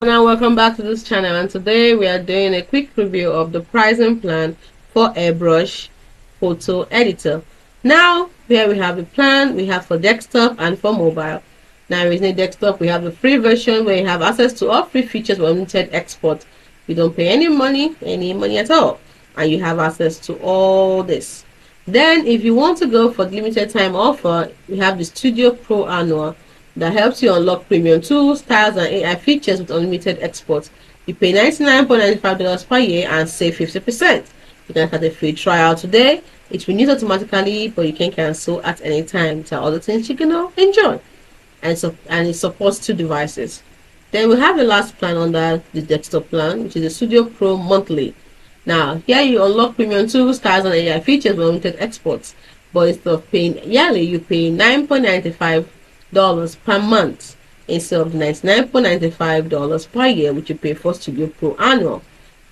Now welcome back to this channel, and today we are doing a quick review of the pricing plan for Airbrush photo editor. Now here we have the plan we have for desktop and for mobile. Now using desktop, we have the free version where you have access to all free features with unlimited export. You don't pay any money at all, and you have access to all this. Then if you want to go for the limited time offer, we have the Studio Pro Annual that helps you unlock premium tools, styles, and AI features with unlimited exports. You pay $99.95 per year and save 50%. You can start a free trial today. It renews automatically, but you can cancel at any time. So all the things you can enjoy, and it supports 2 devices. Then we have the last plan under the desktop plan, which is the Studio Pro Monthly. Now here you unlock premium tools, styles, and AI features with unlimited exports. But instead of paying yearly, you pay $9.95 per month instead of $99.95 per year, which you pay for Studio Pro Annual.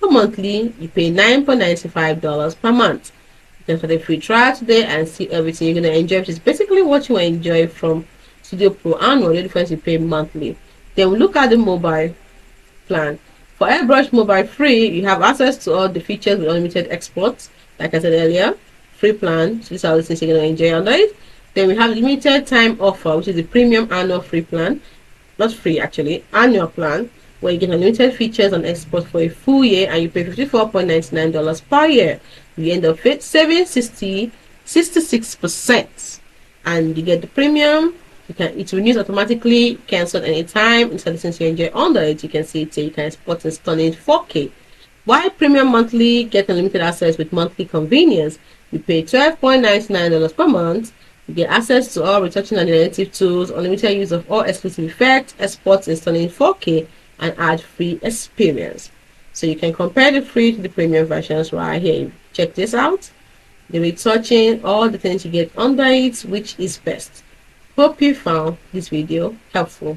For monthly, you pay $9.95 per month. You can start a free trial today and see everything you're going to enjoy, which is basically what you enjoy from Studio Pro Annual. The difference you pay monthly. Then we look at the mobile plan. For Airbrush Mobile Free, you have access to all the features with unlimited exports. Like I said earlier, free plan. So these are all the things you're going to enjoy under it. Then we have limited time offer, which is the premium annual free plan. Not free actually, annual plan, where you get unlimited features and exports for a full year, and you pay $54.99 per year. You end up saving 66%. And you get the premium. It renews automatically, cancelled anytime. Instead, since you enjoy under it, you can see it you can export in stunning 4K. While premium monthly get unlimited access with monthly convenience, you pay $12.99 per month. You get access to all retouching and generative tools, unlimited use of all exclusive effects, exports in stunning 4K, and ad-free experience. So you can compare the free to the premium versions right here. Check this out. The retouching, all the things you get under it, which is best. Hope you found this video helpful.